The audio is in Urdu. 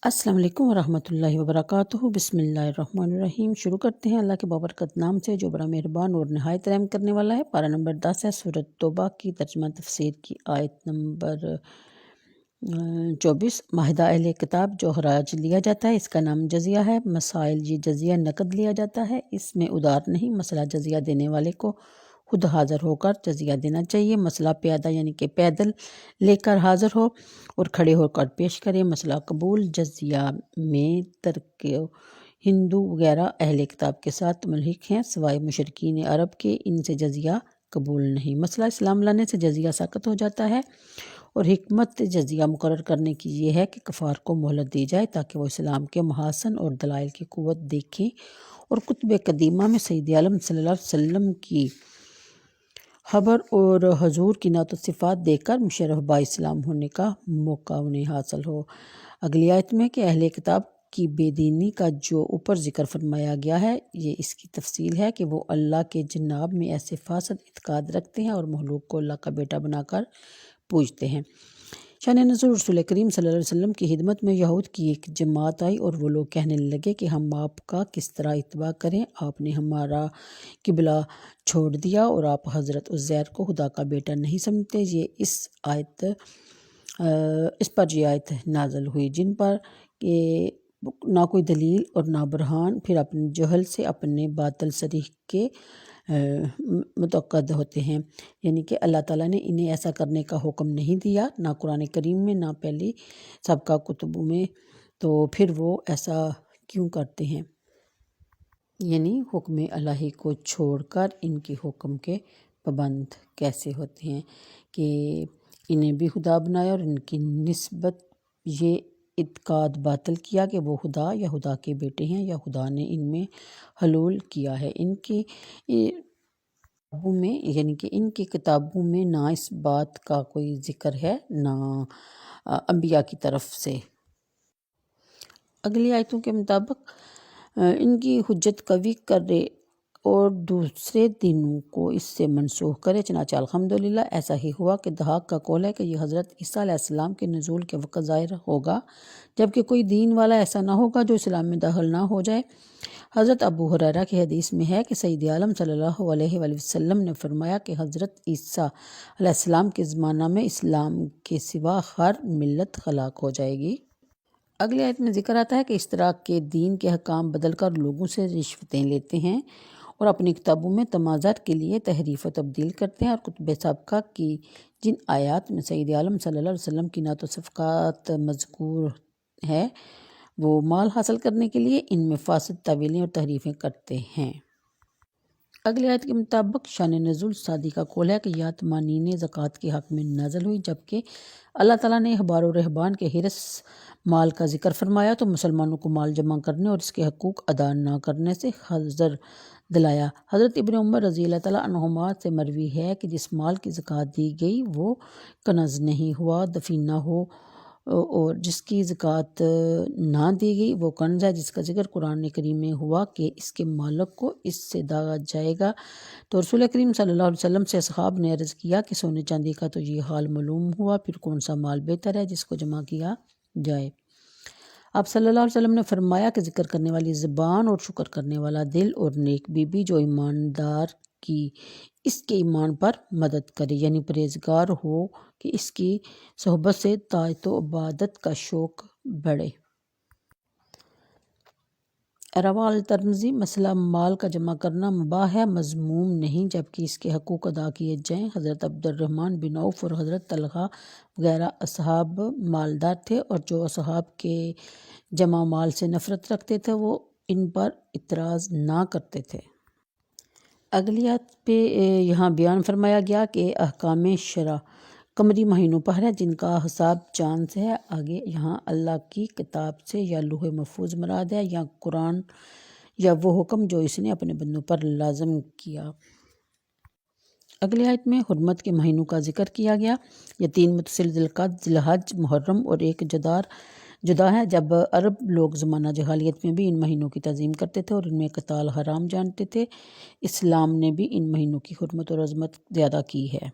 السلام علیکم ورحمۃ اللہ وبرکاتہ۔ بسم اللہ الرحمن الرحیم۔ شروع کرتے ہیں اللہ کے بابرکت نام سے جو بڑا مہربان اور نہایت رحم کرنے والا ہے۔ پارہ نمبر 10 ہے سورۃ توبہ کی ترجمہ تفسیر کی آیت نمبر 24۔ معاہدہ اہل کتاب جو خراج لیا جاتا ہے اس کا نام جزیہ ہے۔ مسائل یہ جزیہ نقد لیا جاتا ہے، اس میں ادار نہیں۔ مسئلہ جزیہ دینے والے کو خود حاضر ہو کر جزیہ دینا چاہیے۔ مسئلہ پیادہ یعنی کہ پیدل لے کر حاضر ہو اور کھڑے ہو کر پیش کرے۔ مسئلہ قبول جزیہ میں ترک ہندو وغیرہ اہل کتاب کے ساتھ ملحق ہیں سوائے مشرکین عرب کے، ان سے جزیہ قبول نہیں۔ مسئلہ اسلام لانے سے جزیہ ساقط ہو جاتا ہے، اور حکمت جزیہ مقرر کرنے کی یہ ہے کہ کفار کو مہلت دی جائے تاکہ وہ اسلام کے محاسن اور دلائل کی قوت دیکھیں اور کتب قدیمہ میں سید عالم صلی اللہ علیہ وسلم کی خبر اور حضور کی نعت و صفات دیکھ کر مشرف با اسلام ہونے کا موقع انہیں حاصل ہو۔ اگلی آیت میں کہ اہل کتاب کی بے دینی کا جو اوپر ذکر فرمایا گیا ہے، یہ اس کی تفصیل ہے کہ وہ اللہ کے جناب میں ایسے فاسد اعتقاد رکھتے ہیں اور مخلوق کو اللہ کا بیٹا بنا کر پوجتے ہیں۔ شان نزول رسول کریم صلی اللہ علیہ وسلم کی خدمت میں یہود کی ایک جماعت آئی اور وہ لوگ کہنے لگے کہ ہم آپ کا کس طرح اتباع کریں، آپ نے ہمارا قبلہ چھوڑ دیا اور آپ حضرت عزیر کو خدا کا بیٹا نہیں سمجھتے۔ اس پر یہ آیت نازل ہوئی جن پر کہ نہ کوئی دلیل اور نہ برہان، پھر اپنے جہل سے اپنے باطل صریح کے متعقد ہوتے ہیں، یعنی کہ اللہ تعالیٰ نے انہیں ایسا کرنے کا حکم نہیں دیا، نہ قرآن کریم میں نہ پہلی سابقہ کتبوں میں، تو پھر وہ ایسا کیوں کرتے ہیں؟ یعنی حکم الہی کو چھوڑ کر ان کے حکم کے پابند کیسے ہوتے ہیں کہ انہیں بھی خدا بنایا اور ان کی نسبت یہ اعتقاد باطل کیا کہ وہ خدا یا خدا کے بیٹے ہیں یا خدا نے ان میں حلول کیا ہے۔ ان کی کتابوں میں یعنی کہ ان کی کتابوں میں نہ اس بات کا کوئی ذکر ہے نہ انبیاء کی طرف سے۔ اگلی آیتوں کے مطابق ان کی حجت قوی کرے اور دوسرے دنوں کو اس سے منسوخ کرے، چنانچہ الحمدللہ ایسا ہی ہوا کہ دھاک کا قول ہے کہ یہ حضرت عیسیٰ علیہ السلام کے نزول کے وقت ظاہر ہوگا، جبکہ کوئی دین والا ایسا نہ ہوگا جو اسلام میں داخل نہ ہو جائے۔ حضرت ابو ہریرہ کی حدیث میں ہے کہ سید عالم صلی اللہ علیہ وآلہ وسلم نے فرمایا کہ حضرت عیسیٰ علیہ السلام کے زمانہ میں اسلام کے سوا ہر ملت ہلاک ہو جائے گی۔ اگلی آیت میں ذکر آتا ہے کہ اس طرح کے دین کے احکام بدل کر لوگوں سے رشوتیں لیتے ہیں اور اپنی کتابوں میں تمازر کے لیے تحریف و تبدیل کرتے ہیں، اور کتب سابقہ کی جن آیات میں سید عالم صلی اللہ علیہ وسلم کی نعت و صفات مذکور ہے وہ مال حاصل کرنے کے لیے ان میں فاسد تعویلیں اور تحریفیں کرتے ہیں۔ اگلی آیت کے مطابق شان نزول سعدی کا قول ہے کہ یہ آیت مانین زکوٰۃ کے حق میں نازل ہوئی، جبکہ اللہ تعالیٰ نے احبار و رہبان کے حرص مال کا ذکر فرمایا تو مسلمانوں کو مال جمع کرنے اور اس کے حقوق ادا نہ کرنے سے حذر دلایا۔ حضرت ابن عمر رضی اللہ تعالیٰ عنہما سے مروی ہے کہ جس مال کی زکوٰۃ دی گئی وہ کنز نہیں ہوا، دفین نہ ہو، اور جس کی زکوٰۃ نہ دی گئی وہ کنز ہے جس کا ذکر قرآن کریم میں ہوا کہ اس کے مالک کو اس سے داغا جائے گا۔ تو رسول کریم صلی اللہ علیہ وسلم سے اصحاب نے عرض کیا کہ سونے چاندی کا تو یہ حال معلوم ہوا، پھر کون سا مال بہتر ہے جس کو جمع کیا جائے؟ آپ صلی اللہ علیہ وسلم نے فرمایا کہ ذکر کرنے والی زبان اور شکر کرنے والا دل اور نیک بیوی جو ایماندار کی اس کے ایمان پر مدد کرے، یعنی پرہیزگار ہو کہ اس کی صحبت سے طاعت و عبادت کا شوق بڑھے۔ رواہ الترمذی۔ مسئلہ مال کا جمع کرنا مباح ہے، مذموم نہیں، جبکہ اس کے حقوق ادا کیے جائیں۔ حضرت عبد الرحمن بن عوف اور حضرت طلحہ وغیرہ اصحاب مالدار تھے، اور جو اصحاب کے جمع مال سے نفرت رکھتے تھے وہ ان پر اعتراض نہ کرتے تھے۔ اگلی آیت پہ یہاں بیان فرمایا گیا کہ احکام شرع قمری مہینوں پر ہے جن کا حساب چاند سے ہے۔ آگے یہاں اللہ کی کتاب سے یا لوح محفوظ مراد ہے یا قرآن یا وہ حکم جو اس نے اپنے بندوں پر لازم کیا۔ اگلی آیت میں حرمت کے مہینوں کا ذکر کیا گیا۔ یہ 3 متصل ذی القعدہ، ذی الحج، محرم اور ایک جدا ہے۔ جب عرب لوگ زمانہ جاہلیت میں بھی ان مہینوں کی تعظیم کرتے تھے اور ان میں قتال حرام جانتے تھے، اسلام نے بھی ان مہینوں کی حرمت اور عظمت زیادہ کی ہے۔